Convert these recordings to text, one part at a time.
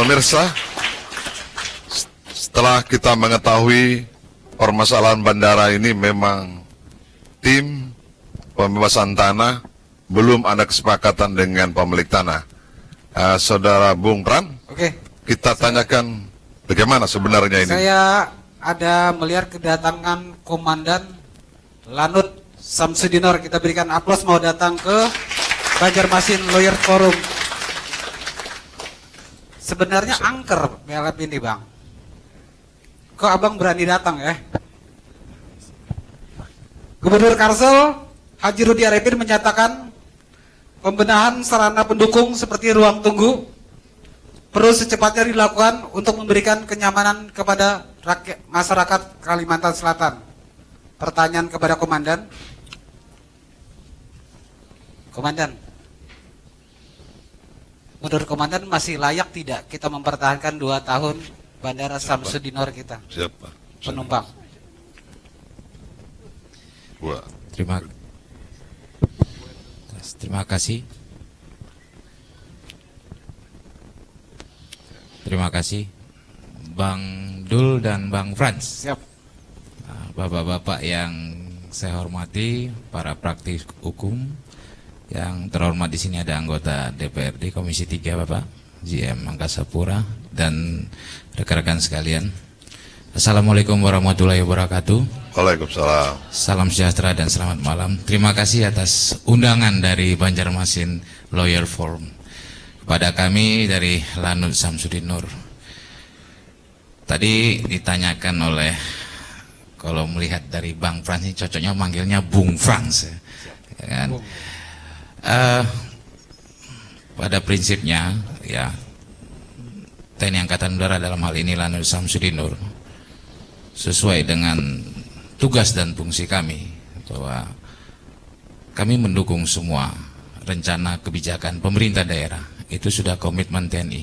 Pemirsa, setelah kita mengetahui permasalahan bandara ini memang tim pembebasan tanah belum ada kesepakatan dengan pemilik tanah. Saudara Bung Pran, Oke. Kita tanyakan bagaimana sebenarnya ini. Saya ada melihat kedatangan Komandan Lanut Samsudinor. Kita berikan aplaus mau datang ke Banjarmasin Lawyer Forum. Sebenarnya angker malam ini, Bang. Kok Abang berani datang ya? Gubernur Kalsel Haji Rudi Arifin menyatakan pembenahan sarana pendukung seperti ruang tunggu perlu secepatnya dilakukan untuk memberikan kenyamanan kepada rakyat masyarakat Kalimantan Selatan. Pertanyaan kepada Komandan. Komandan, menurut Komandan masih layak tidak kita mempertahankan 2 tahun Bandara Samsudinor kita? Siapa? Penumpang. Terima kasih. Terima kasih Bang Dul dan Bang Frans. Siap. Bapak-bapak yang saya hormati, para praktik hukum, yang terhormat di sini ada anggota DPRD Komisi 3 Bapak GM Angkasa Pura dan rekan-rekan sekalian. Assalamualaikum warahmatullahi wabarakatuh. Waalaikumsalam. Salam sejahtera dan selamat malam. Terima kasih atas undangan dari Banjarmasin Lawyer Forum kepada kami dari Lanut Samsudinor. Tadi ditanyakan oleh, kalau melihat dari Bang Frans ini cocoknya manggilnya Bung Frans ya, kan? Pada prinsipnya ya TNI Angkatan Udara dalam hal ini Lanut Samsudinor sesuai dengan tugas dan fungsi kami bahwa kami mendukung semua rencana kebijakan pemerintah daerah. Itu sudah komitmen TNI.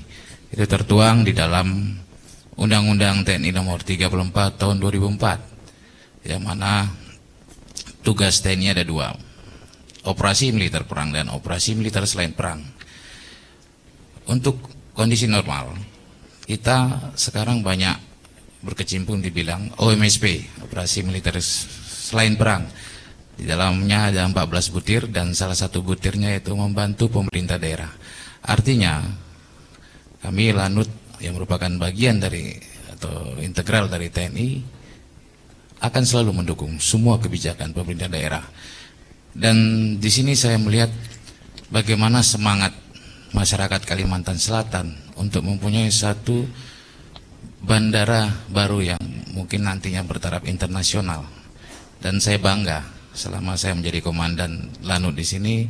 Itu tertuang di dalam Undang-Undang TNI nomor 34 tahun 2004 yang mana tugas TNI ada 2, operasi militer perang dan operasi militer selain perang. Untuk kondisi normal kita sekarang banyak berkecimpung dibilang OMSP, operasi militer selain perang. Di dalamnya ada 14 butir dan salah satu butirnya yaitu membantu pemerintah daerah. Artinya kami Lanut yang merupakan bagian dari atau integral dari TNI akan selalu mendukung semua kebijakan pemerintah daerah. Dan di sini saya melihat bagaimana semangat masyarakat Kalimantan Selatan untuk mempunyai satu bandara baru yang mungkin nantinya bertaraf internasional. Dan saya bangga selama saya menjadi komandan Lanut di sini,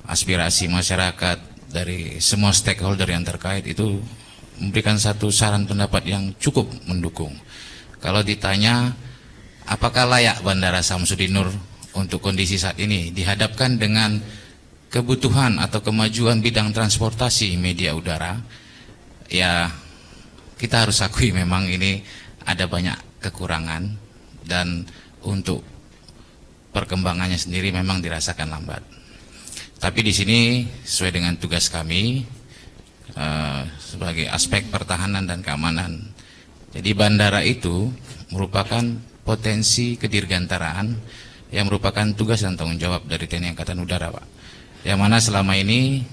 aspirasi masyarakat dari semua stakeholder yang terkait itu memberikan satu saran pendapat yang cukup mendukung. Kalau ditanya apakah layak Bandara Samsudinor untuk kondisi saat ini dihadapkan dengan kebutuhan atau kemajuan bidang transportasi media udara, ya kita harus akui memang ini ada banyak kekurangan dan untuk perkembangannya sendiri memang dirasakan lambat. Tapi di sini sesuai dengan tugas kami sebagai aspek pertahanan dan keamanan. Jadi bandara itu merupakan potensi kedirgantaraan yang merupakan tugas dan tanggung jawab dari TNI Angkatan Udara, Pak. Yang mana selama ini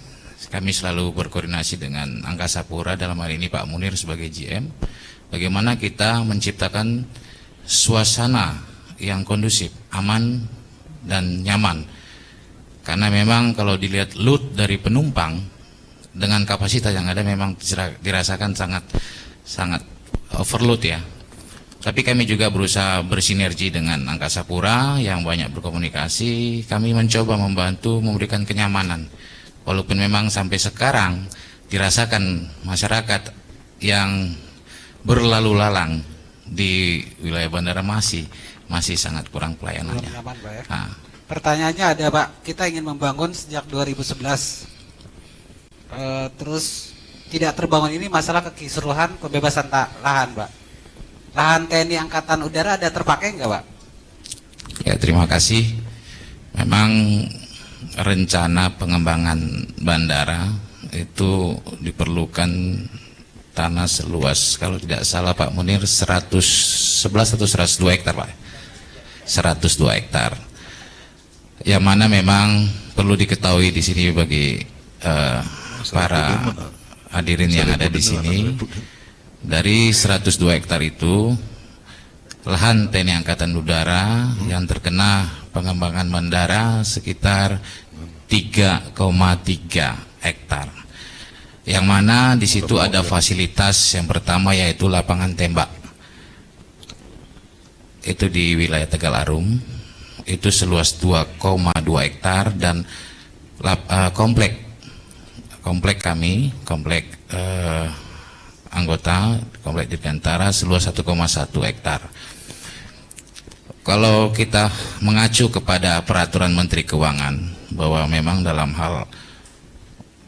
kami selalu berkoordinasi dengan Angkasa Pura, dalam hal ini Pak Munir sebagai GM, bagaimana kita menciptakan suasana yang kondusif, aman dan nyaman. Karena memang kalau dilihat load dari penumpang dengan kapasitas yang ada memang dirasakan sangat overload ya. Tapi kami juga berusaha bersinergi dengan Angkasa Pura yang banyak berkomunikasi. Kami mencoba membantu memberikan kenyamanan. Walaupun memang sampai sekarang dirasakan masyarakat yang berlalu lalang di wilayah bandara masih sangat kurang pelayanannya. Nyaman, Pak, ya? Nah, pertanyaannya ada, Pak. Kita ingin membangun sejak 2011. Terus tidak terbangun ini masalah kekisruhan pembebasan lahan, Pak. Lahan TNI Angkatan Udara ada terpakai nggak, Pak? ya terima kasih. Memang rencana pengembangan bandara itu diperlukan tanah seluas, kalau tidak salah Pak Munir, 111 atau 102 hektar Pak. 102 hektar. Yang mana memang perlu diketahui di sini bagi para hadirin yang ada di sini, dari 102 hektar itu lahan TNI Angkatan Udara yang terkena pengembangan bandara sekitar 3,3 hektar. Yang mana di situ ada fasilitas yang pertama yaitu lapangan tembak. Itu di wilayah Tegalarum. Itu seluas 2,2 hektar dan komplek kami, komplek anggota, komplek Dirgantara seluas 1,1 hektar. Kalau kita mengacu kepada peraturan Menteri Keuangan bahwa memang dalam hal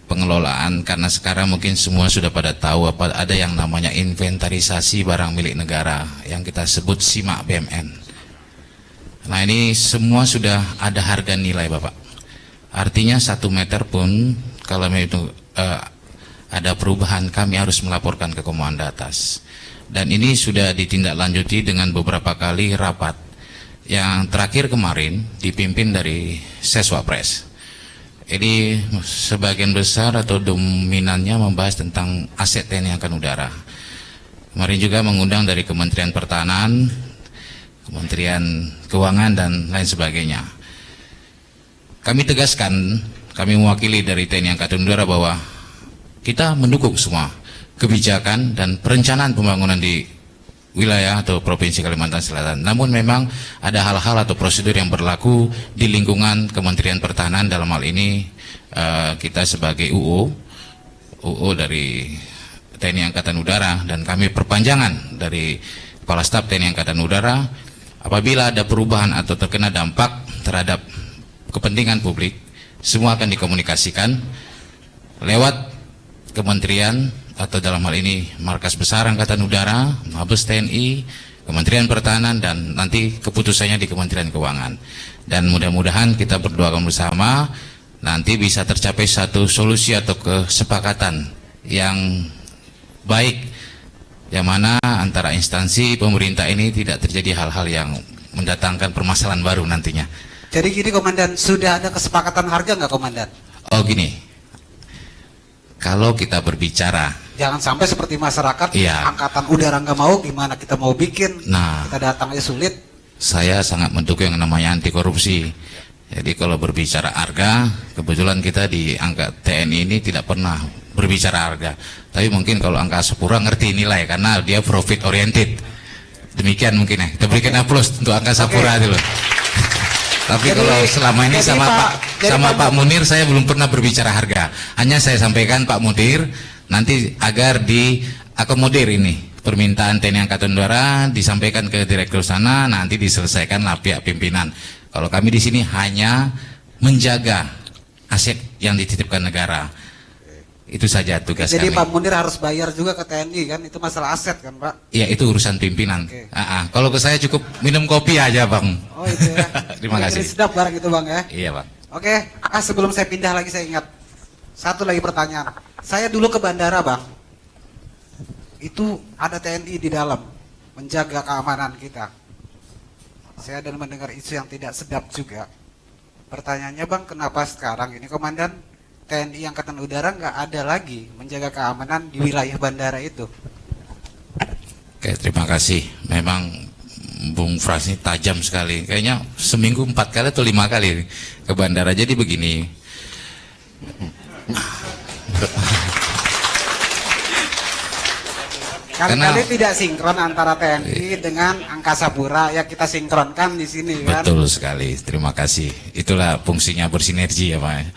pengelolaan, karena sekarang mungkin semua sudah pada tahu ada yang namanya inventarisasi barang milik negara yang kita sebut SIMA BMN. Nah, ini semua sudah ada harga nilai Bapak. Artinya 1 meter pun kalau itu ada perubahan, kami harus melaporkan ke komando atas. Dan ini sudah ditindaklanjuti dengan beberapa kali rapat. Yang terakhir kemarin dipimpin dari Seswapres. Ini sebagian besar atau dominannya membahas tentang aset TNI Angkatan Udara. Kemarin juga mengundang dari Kementerian Pertahanan, Kementerian Keuangan dan lain sebagainya. Kami tegaskan, kami mewakili dari TNI Angkatan Udara bahwa kita mendukung semua kebijakan dan perencanaan pembangunan di wilayah atau Provinsi Kalimantan Selatan. Namun memang ada hal-hal atau prosedur yang berlaku di lingkungan Kementerian Pertahanan. Dalam hal ini kita sebagai UU dari TNI Angkatan Udara dan kami perpanjangan dari Kepala Staf TNI Angkatan Udara, apabila ada perubahan atau terkena dampak terhadap kepentingan publik, semua akan dikomunikasikan lewat kementerian atau dalam hal ini Markas Besar Angkatan Udara, Mabes TNI, Kementerian Pertahanan, dan nanti keputusannya di Kementerian Keuangan. Dan mudah-mudahan kita berdoakan bersama nanti bisa tercapai satu solusi atau kesepakatan yang baik, yang mana antara instansi pemerintah ini tidak terjadi hal-hal yang mendatangkan permasalahan baru nantinya. Jadi gini Komandan, sudah ada kesepakatan harga nggak Komandan? Oh gini, kalau kita berbicara, jangan sampai seperti masyarakat, iya, Angkatan Udara nggak mau, gimana kita mau bikin? Nah, kita datang aja sulit. Saya sangat mendukung yang namanya anti korupsi. Jadi kalau berbicara harga, kebetulan kita di angka TNI ini tidak pernah berbicara harga. Tapi mungkin kalau angka Sapura ngerti nilai karena dia profit oriented. Demikian mungkin ya. Kita berikan aplaus untuk angka Sapura dulu. Tapi jadi, kalau selama ini sama Pak Munir saya belum pernah berbicara harga. Hanya saya sampaikan Pak Munir nanti agar diakomodir ini permintaan TNI Angkatan Udara disampaikan ke direktur sana, nanti diselesaikan lah pihak pimpinan. Kalau kami di sini hanya menjaga aset yang dititipkan negara. Itu saja tugas jadi kami. Pak Munir harus bayar juga ke TNI kan? Itu masalah aset kan Pak? Iya, itu urusan pimpinan. Kalau ke saya cukup minum kopi aja Bang. Oh itu ya. Terima kasih. Sedap barang itu Bang ya? Iya Bang. Oke, sebelum saya pindah lagi saya ingat satu lagi pertanyaan. Saya dulu ke bandara Bang, itu ada TNI di dalam menjaga keamanan kita. Saya dan mendengar isu yang tidak sedap juga. Pertanyaannya Bang, kenapa sekarang ini Komandan TNI Angkatan Udara nggak ada lagi menjaga keamanan di wilayah bandara itu? Oke, terima kasih. Memang Bung Frans ini tajam sekali. Kayaknya seminggu 4 kali atau 5 kali ke bandara. Jadi begini. Karena tidak sinkron antara TNI dengan Angkasa Pura, ya kita sinkronkan di sini kan. Betul sekali. Terima kasih. Itulah fungsinya bersinergi ya Pak.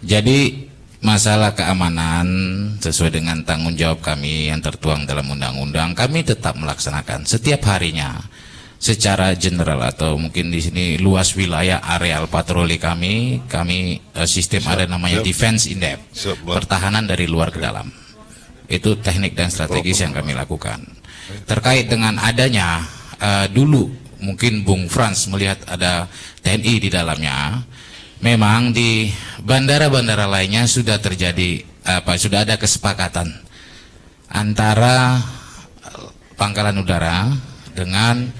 Jadi masalah keamanan sesuai dengan tanggung jawab kami yang tertuang dalam undang-undang, kami tetap melaksanakan setiap harinya secara general atau mungkin di sini luas wilayah areal patroli kami sistem ada namanya defense in depth, pertahanan dari luar ke dalam. Itu teknik dan strategis yang kami lakukan. Terkait dengan adanya dulu mungkin Bung Frans melihat ada TNI di dalamnya. Memang di bandara-bandara lainnya sudah terjadi sudah ada kesepakatan antara pangkalan udara dengan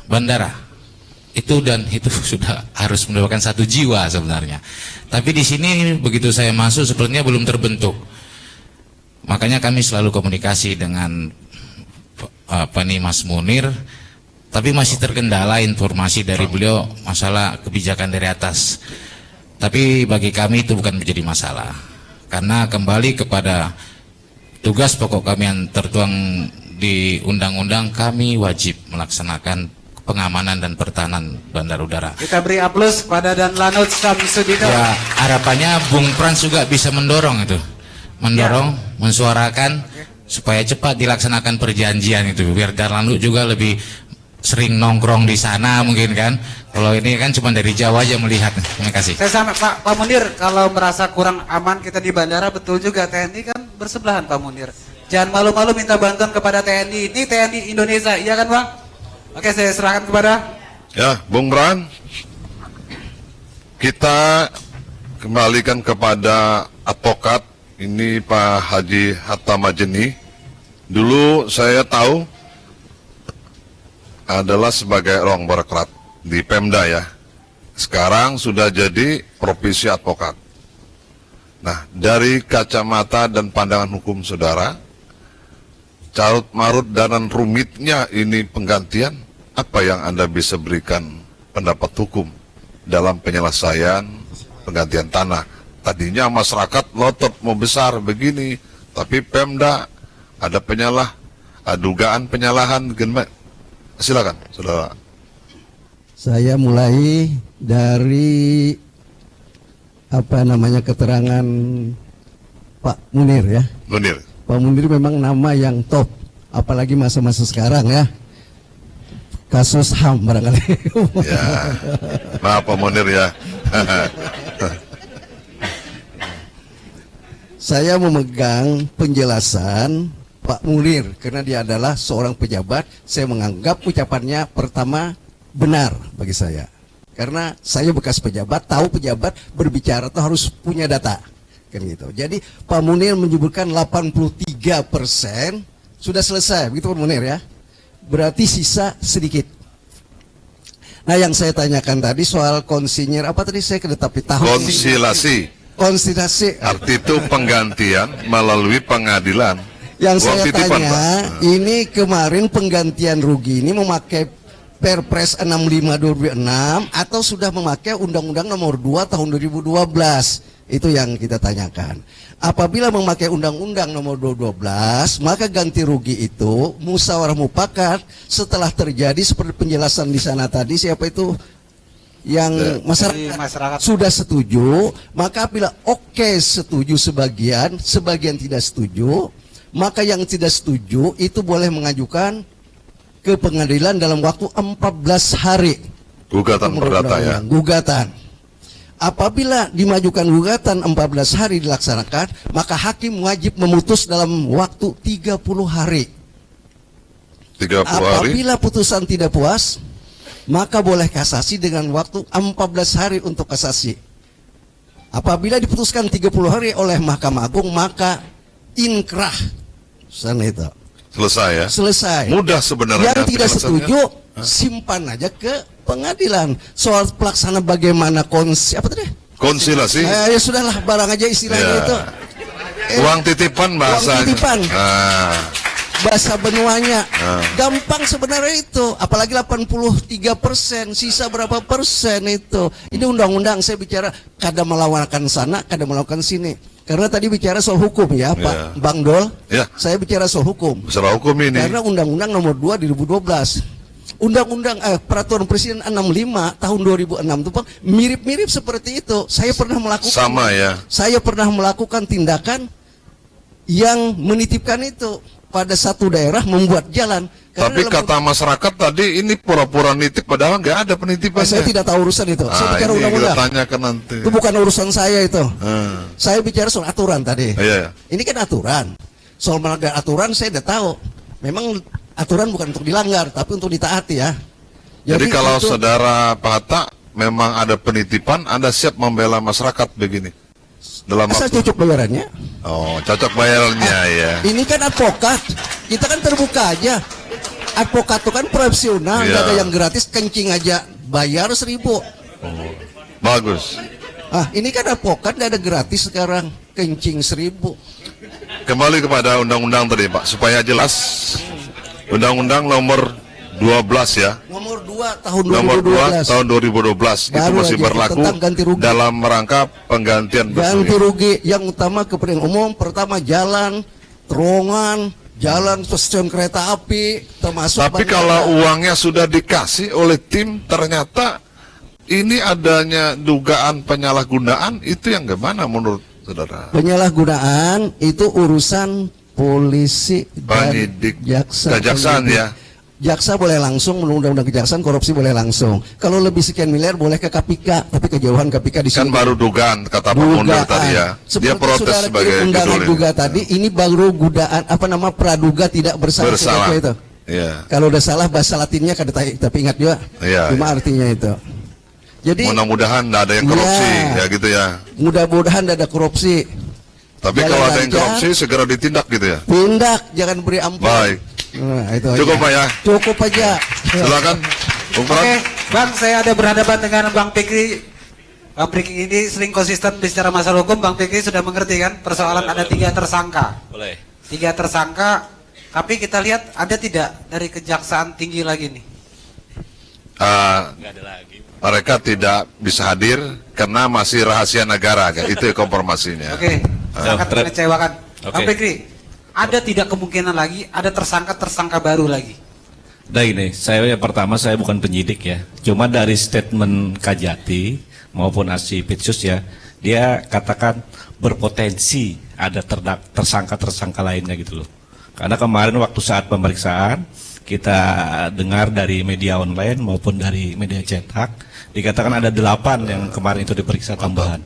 bandara. Itu sudah harus merupakan satu jiwa sebenarnya. Tapi di sini begitu saya masuk sepertinya belum terbentuk. Makanya kami selalu komunikasi dengan Mas Munir, tapi masih terkendala informasi dari beliau masalah kebijakan dari atas. Tapi bagi kami itu bukan menjadi masalah, karena kembali kepada tugas pokok kami yang tertuang di undang-undang, kami wajib melaksanakan pengamanan dan pertahanan bandar udara. Kita beri aplaus pada Dan Lanut Samsudinur. Ya, harapannya Bung Frans juga bisa mendorong itu, mensuarakan supaya cepat dilaksanakan perjanjian itu, biar Dan Lanut juga lebih sering nongkrong di sana mungkin kan. Kalau ini kan cuma dari Jawa aja melihat. Terima kasih. Saya sama Pak Munir, kalau merasa kurang aman kita di bandara, betul juga TNI kan bersebelahan Pak Munir. Jangan malu-malu minta bantuan kepada TNI. Ini TNI Indonesia, iya kan Bang? Oke, saya serahkan kepada Bung Bran. Kita kembalikan kepada advokat ini Pak Haji Hatta Majeni. Dulu saya tahu adalah sebagai ruang berkerat di Pemda ya. Sekarang sudah jadi profesi advokat. Nah, dari kacamata dan pandangan hukum saudara, carut marut dan rumitnya ini penggantian, apa yang Anda bisa berikan pendapat hukum dalam penyelesaian penggantian tanah? Tadinya masyarakat lotot mau besar begini, tapi Pemda ada dugaan penyalahan. Silakan, saudara. Saya mulai dari keterangan Pak Munir ya. Munir. Pak Munir memang nama yang top, apalagi masa-masa sekarang ya. Kasus HAM barangkali. Ya, maaf Pak Munir ya. Saya memegang penjelasan Pak Munir karena dia adalah seorang pejabat. Saya menganggap ucapannya pertama benar bagi saya. Karena saya bekas pejabat, tahu pejabat berbicara itu harus punya data. Kan gitu. Jadi Pak Munir menyebutkan 83% sudah selesai, begitu Pak Munir ya. Berarti sisa sedikit. Nah, yang saya tanyakan tadi soal konsinyir apa tadi saya tapi tahu. Konsilasi. Arti itu penggantian melalui pengadilan. Yang saya tanya, ini kemarin penggantian rugi ini memakai Perpres 65/2006 atau sudah memakai Undang-Undang Nomor 2 Tahun 2012? Itu yang kita tanyakan. Apabila memakai Undang-Undang Nomor 212, maka ganti rugi itu musyawarah mufakat setelah terjadi seperti penjelasan di sana tadi, siapa itu yang masyarakat sudah setuju, maka apabila setuju sebagian tidak setuju, maka yang tidak setuju itu boleh mengajukan ke pengadilan dalam waktu 14 hari. Gugatan perdata ya. Gugatan. Apabila dimajukan gugatan 14 hari dilaksanakan, maka hakim wajib memutus dalam waktu 30 hari. 30 hari. Apabila putusan tidak puas, maka boleh kasasi dengan waktu 14 hari untuk kasasi. Apabila diputuskan 30 hari oleh Mahkamah Agung, maka inkrah. Sana itu. Selesai ya? Selesai. Mudah sebenarnya. Yang tidak setuju, simpan aja ke pengadilan. Soal pelaksana bagaimana konsilasi? Ya sudahlah, barang aja istilahnya itu. Uang titipan bahasa. Uang titipan. Bahasa benuanya. Gampang sebenarnya itu. Apalagi 83%, sisa berapa persen itu. Ini undang-undang, saya bicara kadang melawan sana, kadang melakukan sini. Karena tadi bicara soal hukum ya, Pak Bang Dol. Saya bicara soal hukum. Soal hukum ini. Karena Undang-Undang Nomor 2 2012. Undang-Undang Peraturan Presiden 65 tahun 2006 itu Pak mirip-mirip seperti itu. Saya pernah melakukan. Sama ya. Saya pernah melakukan tindakan yang menitipkan itu pada satu daerah membuat jalan. Tapi kata masyarakat tadi ini pura-pura nitip padahal nggak ada penitipan. Saya tidak tahu urusan itu. Saya bicara undang-undang. Tanyakan nanti. Itu bukan urusan saya itu. Saya bicara soal aturan tadi. Iya. Ini kan aturan. Soal melanggar aturan saya udah tahu. Memang aturan bukan untuk dilanggar, tapi untuk ditaati ya. Jadi kalau saudara Pak Hatta memang ada penitipan, Anda siap membela masyarakat begini? dalam Asal waktu. cocok bayarannya. Oh, cocok bayarnya ya. Ini kan advokat, kita kan terbuka aja. Advokat itu kan profesional, Iya. nggak ada yang gratis, kencing aja bayar 1.000. Bagus. Ini kan advokat nggak ada gratis sekarang, kencing 1.000. Kembali kepada undang-undang tadi Pak, supaya jelas. Undang-undang nomor 12 ya. Nomor 2 tahun Nomor 2 2012. tahun 2012 itu Baru masih aja, berlaku tentang ganti rugi. dalam rangka penggantian Ganti bus. rugi yang utama kepentingan umum, pertama jalan, terowongan, jalan stasiun kereta api, termasuk Tapi bandara. kalau uangnya sudah dikasih oleh tim, ternyata ini adanya dugaan penyalahgunaan, itu yang gimana menurut saudara? Penyalahgunaan itu urusan polisi dan Penyidik, jaksa. kejaksaan penyidik. ya. Jaksa boleh langsung, menurut undang-undang kejaksaan, korupsi boleh langsung. Kalau lebih sekian miliar boleh ke KPK, tapi kejauhan KPK di Kan sini. baru dugaan kata Pak Munir tadi ya. Dia Seperti protes saudara sebagai kirim undangan judul juga ini. tadi, ini baru gudaan praduga tidak bersalah. Bersalah. seperti itu. Iya. Kalau udah salah bahasa Latinnya kada tapi ingat juga. Iya, Cuma iya. artinya itu. Jadi Mudah-mudahan tidak ada yang korupsi Iya. ya gitu ya. mudah-mudahan tidak ada korupsi. Tapi Jalan kalau ada yang lancar. korupsi segera ditindak gitu ya. Tindak, jangan beri ampun. Baik. Nah, itu Cukup aja. Pak ya. Cukup aja. Silakan. Bung Pran. Oke, Bang, saya ada berhadapan dengan Bang Fikri. Bang Fikri ini sering konsisten bicara masalah hukum. Bang Fikri sudah mengerti kan persoalan ada 3 tersangka. Boleh. 3 tersangka, tapi kita lihat ada tidak dari Kejaksaan Tinggi lagi nih. Nggak ada lagi. Mereka tidak bisa hadir karena masih rahasia negara, kan? Itu informasinya. Oke, sangat Ter- mengecewakan. Bang Oke. Fikri, ada tidak kemungkinan lagi ada tersangka baru lagi? Nah ini, saya yang pertama saya bukan penyidik ya. Cuma dari statement Kajati maupun Asi Pitsus ya, dia katakan berpotensi ada tersangka-tersangka lainnya gitu loh. Karena kemarin waktu saat pemeriksaan kita dengar dari media online maupun dari media cetak dikatakan ada 8 yang kemarin itu diperiksa tambahan.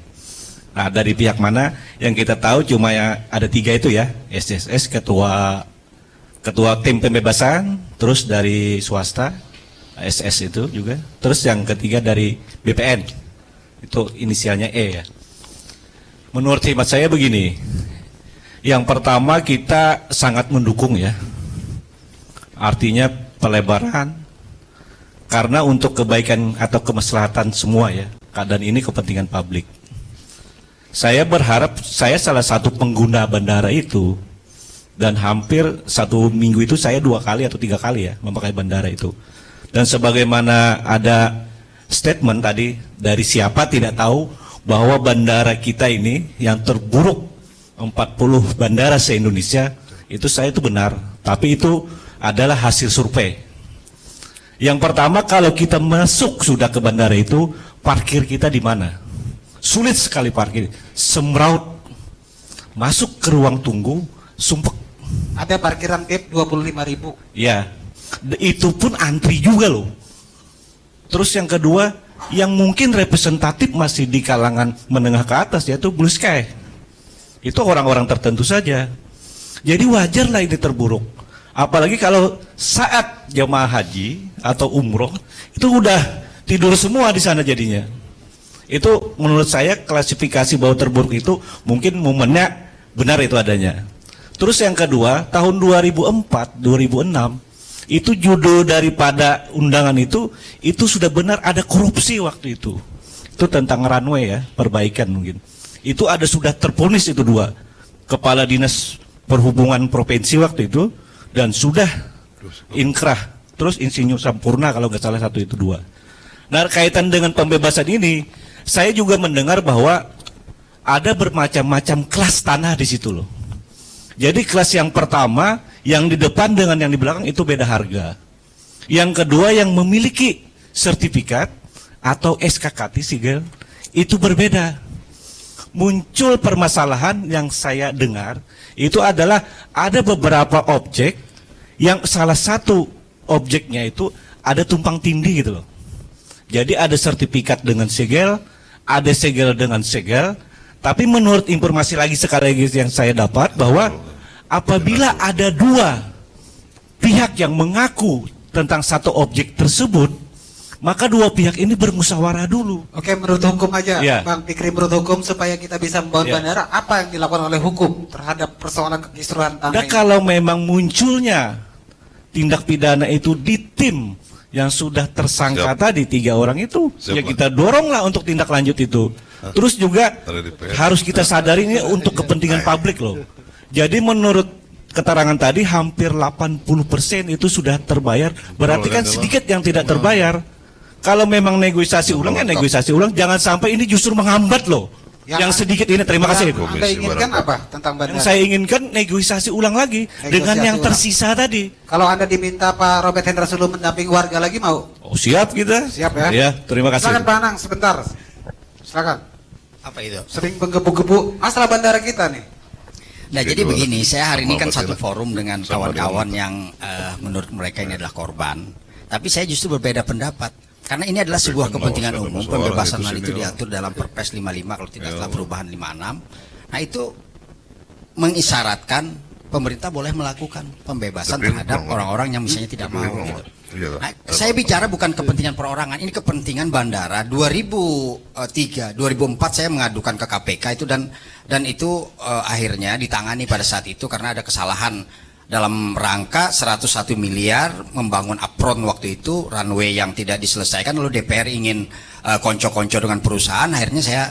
Nah dari pihak mana yang kita tahu cuma ya ada 3 itu ya, SSS ketua tim pembebasan, terus dari swasta, SS itu juga, terus yang ketiga dari BPN, itu inisialnya E ya. Menurut hemat saya begini, yang pertama kita sangat mendukung ya, artinya pelebaran, karena untuk kebaikan atau kemaslahatan semua ya, dan ini kepentingan publik. Saya berharap, saya salah satu pengguna bandara itu, dan hampir 1 minggu itu saya 2 kali atau 3 kali ya memakai bandara itu. Dan sebagaimana ada statement tadi dari siapa tidak tahu bahwa bandara kita ini yang terburuk 40 bandara se-Indonesia, itu saya itu benar, tapi itu adalah hasil survei. Yang pertama, kalau kita masuk sudah ke bandara itu, parkir kita di mana? Sulit sekali parkir, semraut, masuk ke ruang tunggu, sumpek. Ada parkiran VIP 25.000. Ya, itu pun antri juga loh. Terus yang kedua, yang mungkin representatif masih di kalangan menengah ke atas, yaitu Blue Sky. Itu orang-orang tertentu saja. Jadi wajarlah ini terburuk. Apalagi kalau saat jemaah haji atau umroh, itu udah tidur semua di sana jadinya. Itu menurut saya klasifikasi bahwa terburuk itu mungkin momennya benar itu adanya. Terus yang kedua, tahun 2004, 2006, itu judul daripada undangan itu sudah benar ada korupsi waktu itu. Itu tentang runway ya, perbaikan mungkin. Itu ada sudah terponis itu 2. Kepala Dinas Perhubungan Provinsi waktu itu, dan sudah inkrah. Terus Insinyur Sampurna kalau nggak salah 1 itu 2. Nah kaitan dengan pembebasan ini, saya juga mendengar bahwa ada bermacam-macam kelas tanah di situ loh. Jadi kelas yang pertama, yang di depan dengan yang di belakang itu beda harga. Yang kedua yang memiliki sertifikat atau SKKT Sigel itu berbeda. Muncul permasalahan yang saya dengar, itu adalah ada beberapa objek yang salah satu objeknya itu ada tumpang tindih gitu loh. Jadi ada sertifikat dengan segel, ada segel dengan segel, tapi menurut informasi lagi sekarang yang saya dapat bahwa apabila ada 2 pihak yang mengaku tentang satu objek tersebut, maka dua pihak ini bermusyawarah dulu. Oke, menurut hukum aja, Ya. Bang Fikri, menurut hukum supaya kita bisa membangun Ya. bandara, apa yang dilakukan oleh hukum terhadap persoalan kekisruhan tanah Dan ini? kalau memang munculnya tindak pidana itu di tim yang sudah tersangka Siap. tadi 3 orang itu, Siap, ya Pak. kita doronglah untuk tindak lanjut itu. Terus juga Ada di PR. harus kita sadari ini untuk kepentingan publik loh. Jadi menurut keterangan tadi hampir 80% itu sudah terbayar, berarti kan sedikit yang tidak terbayar. Kalau memang negosiasi ulang, ya negosiasi ulang, jangan sampai ini justru menghambat loh. Yang sedikit ini, terima kasih. Yang Anda inginkan apa tentang Yang bandara? saya inginkan negosiasi ulang lagi dengan yang ulang. tersisa tadi. Kalau Anda diminta Pak Robert Hendra Sulu mendampingi warga lagi mau? Oh, siap kita. Siap ya? Ya, terima kasih. Silakan Pak Anang sebentar. Silakan. Apa itu? Sering menggebu-gebu masalah bandara kita nih. Nah, jadi begini, saya hari ini kan Sama satu Pak forum dengan Sama kawan-kawan yang menurut mereka ini adalah korban. Tapi saya justru berbeda pendapat. Karena ini adalah sebuah Kan kepentingan bawa umum, suara pembebasan itu lahan itu sini, diatur dalam Perpres 55 kalau tidak salah Ya. perubahan 56. Nah, itu mengisyaratkan pemerintah boleh melakukan pembebasan Tapi terhadap enggak. orang-orang yang misalnya tidak Tapi mau. enggak. Gitu. Iya, Nah, Pak. saya bicara bukan kepentingan perorangan, ini kepentingan bandara. 2003, 2004 saya mengadukan ke KPK itu dan itu akhirnya ditangani pada saat itu karena ada kesalahan dalam rangka 101 miliar membangun apron waktu itu, runway yang tidak diselesaikan, lalu DPR ingin konco-konco dengan perusahaan, akhirnya saya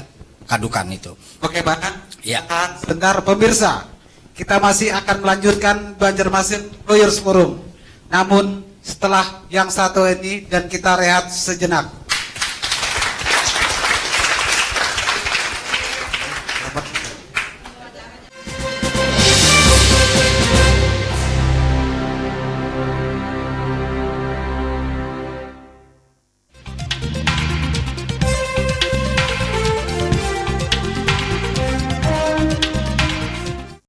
kadukan itu. Oke, Pak Anang. Ya. Tahan sebentar pemirsa. Kita masih akan melanjutkan Banjarmasin Lawyers Forum. Namun setelah yang satu ini dan kita rehat sejenak.